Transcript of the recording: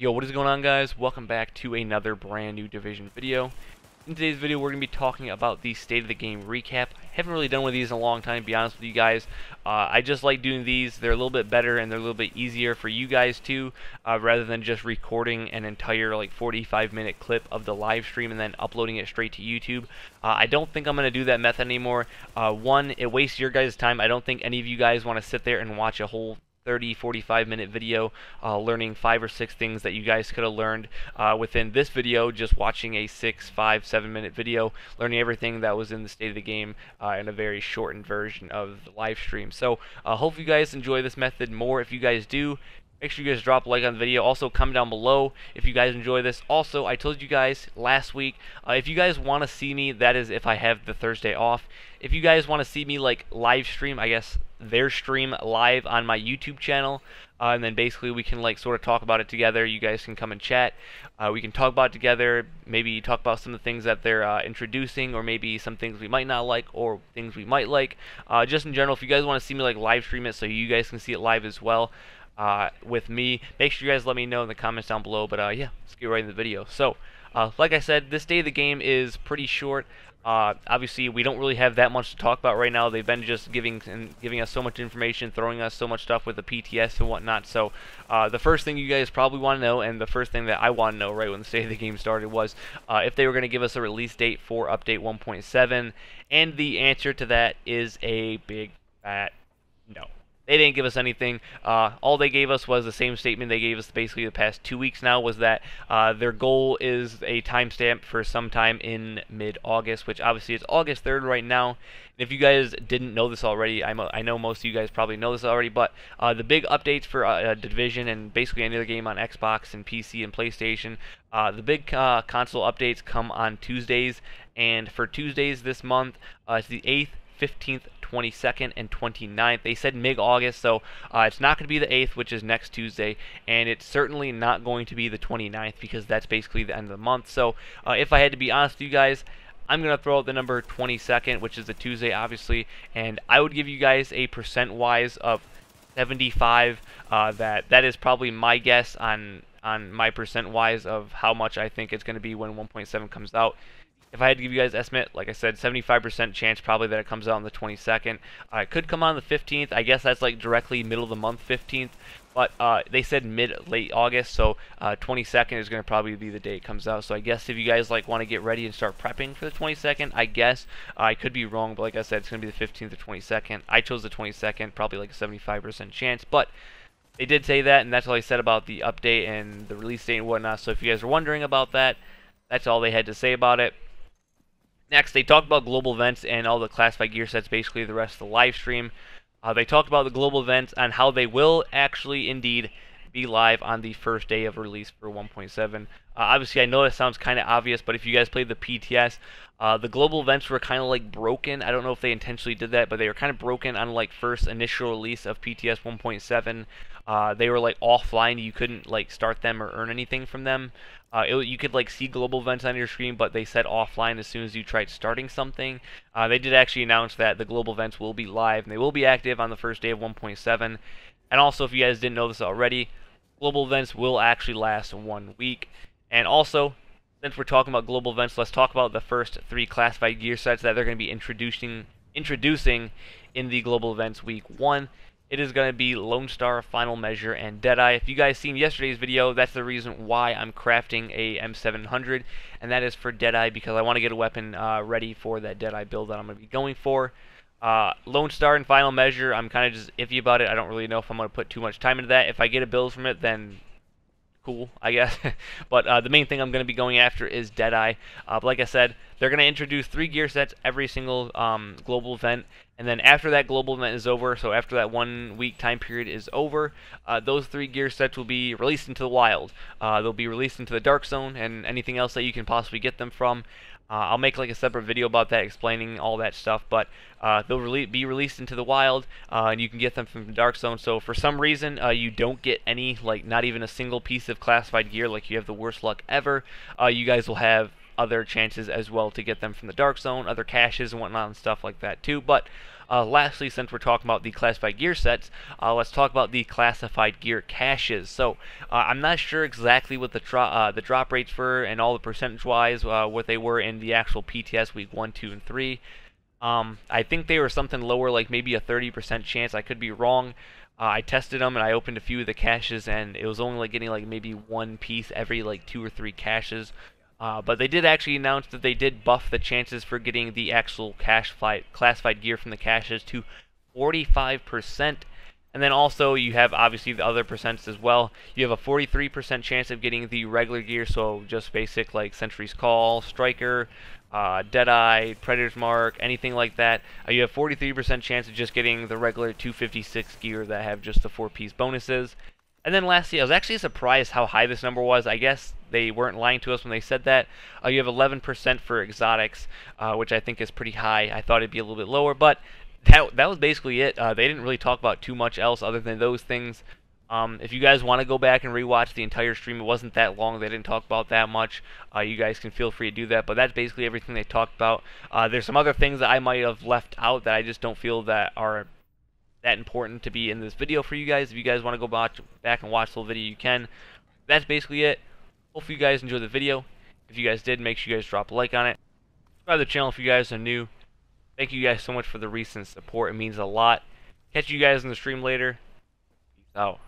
Yo, what is going on, guys? Welcome back to another brand new Division video. In today's video, we're going to be talking about the State of the Game recap. I haven't really done one of these in a long time, to be honest with you guys. I just like doing these. They're a little bit better and they're a little bit easier for you guys too, rather than just recording an entire 45-minute clip of the live stream and then uploading it straight to YouTube. I don't think I'm going to do that method anymore. One, it wastes your guys' time. I don't think any of you guys want to sit there and watch a whole 30-45 minute video learning 5 or 6 things that you guys could have learned within this video, just watching a 6, 5, 7 minute video, learning everything that was in the State of the Game in a very shortened version of the live stream. So hope you guys enjoy this method more. If you guys do, make sure you guys drop a like on the video. Also, comment down below if you guys enjoy this. Also, I told you guys last week, if you guys want to see me, that is if I have the Thursday off, if you guys want to see me live stream, I guess their stream live on my YouTube channel, and then basically we can sort of talk about it together. You guys can come and chat. We can talk about it together, maybe talk about some of the things that they're introducing, or maybe some things we might not like, or things we might like. Just in general, if you guys want to see me live stream it so you guys can see it live as well with me, make sure you guys let me know in the comments down below. But yeah, let's get right into the video. So like I said, this day of the game is pretty short. Obviously, we don't really have that much to talk about right now. They've been just giving us so much information, throwing us so much stuff with the PTS and whatnot. So the first thing you guys probably want to know, and the first thing that I want to know right when the State of the Game started, was if they were going to give us a release date for update 1.7, and the answer to that is a big fat no. They didn't give us anything. All they gave us was the same statement they gave us basically the past 2 weeks now, was that their goal is a timestamp for sometime in mid-August, which obviously it's August 3rd right now. And if you guys didn't know this already, I know most of you guys probably know this already, but the big updates for Division and basically any other game on Xbox and PC and PlayStation, the big console updates come on Tuesdays. And for Tuesdays this month, it's the 8th, 15th, 22nd, and 29th. They said mid-August, so it's not going to be the 8th, which is next Tuesday, and it's certainly not going to be the 29th, because that's basically the end of the month. So if I had to be honest with you guys, I'm going to throw out the number 22nd, which is a Tuesday, obviously, and I would give you guys a percent-wise of 75. That is probably my guess on my percent-wise of how much I think it's going to be when 1.7 comes out. If I had to give you guys an estimate, like I said, 75% chance probably that it comes out on the 22nd. It could come on the 15th. I guess that's directly middle of the month, 15th. But they said late August, so 22nd is going to probably be the day it comes out. So I guess if you guys want to get ready and start prepping for the 22nd, I guess I could be wrong, but like I said, it's going to be the 15th or 22nd. I chose the 22nd, probably a 75% chance, but they did say that, and that's all they said about the update and the release date and whatnot. So if you guys are wondering about that, that's all they had to say about it. Next, they talked about global events and all the classified gear sets, basically the rest of the live stream. They talked about the global events and how they will actually indeed be live on the first day of release for 1.7. Obviously, I know that sounds kind of obvious, but if you guys played the PTS, the global events were kind of broken. I don't know if they intentionally did that, but they were kind of broken on first initial release of PTS 1.7. They were offline. You couldn't start them or earn anything from them. You could see global events on your screen, but they said offline as soon as you tried starting something. They did actually announce that the global events will be live, and they will be active on the first day of 1.7. And also, if you guys didn't know this already, global events will actually last 1 week. And also, since we're talking about global events, let's talk about the first 3 classified gear sets that they're going to be introducing in the global events week 1. It is going to be Lone Star, Final Measure, and Deadeye. If you guys seen yesterday's video, that's the reason why I'm crafting a M700, and that is for Deadeye, because I want to get a weapon ready for that Deadeye build that I'm going to be going for. Lone Star and Final Measure, I'm kind of just iffy about it. I don't really know if I'm going to put too much time into that. If I get a build from it, then cool, I guess. But the main thing I'm going to be going after is Deadeye. But like I said, they're going to introduce 3 gear sets every single global event, and then after that global event is over, so after that 1 week time period is over, those 3 gear sets will be released into the wild. They'll be released into the Dark Zone and anything else that you can possibly get them from. I'll make a separate video about that, explaining all that stuff, but they'll be released into the wild, and you can get them from the Dark Zone. So for some reason, you don't get any, not even a single piece of classified gear, you have the worst luck ever, you guys will have other chances as well to get them from the Dark Zone, other caches and whatnot and stuff like that too. But lastly, since we're talking about the classified gear sets, let's talk about the classified gear caches. So I'm not sure exactly what the drop rates were and all the percentage-wise what they were in the actual PTS week 1, 2, and 3. I think they were something lower, like maybe a 30% chance. I could be wrong. I tested them and I opened a few of the caches, and it was only like getting like maybe one piece every like 2 or 3 caches. But they did actually announce that they did buff the chances for getting the actual classified gear from the caches to 45%. And then also you have obviously the other percents as well. You have a 43% chance of getting the regular gear, so just basic like Sentry's Call, Striker, Deadeye, Predator's Mark, anything like that. You have 43% chance of just getting the regular 256 gear that have just the 4-piece bonuses. And then lastly, I was actually surprised how high this number was. I guess they weren't lying to us when they said that. You have 11% for exotics, which I think is pretty high. I thought it'd be a little bit lower, but that was basically it. They didn't really talk about too much else other than those things. If you guys want to go back and rewatch the entire stream, it wasn't that long. They didn't talk about that much. You guys can feel free to do that, but that's basically everything they talked about. There's some other things that I might have left out that I just don't feel that are that important to be in this video for you guys. If you guys want to go back and watch the whole video, you can. That's basically it. Hopefully you guys enjoyed the video. If you guys did, make sure you guys drop a like on it. Subscribe to the channel if you guys are new. Thank you guys so much for the recent support. It means a lot. Catch you guys in the stream later. Peace out.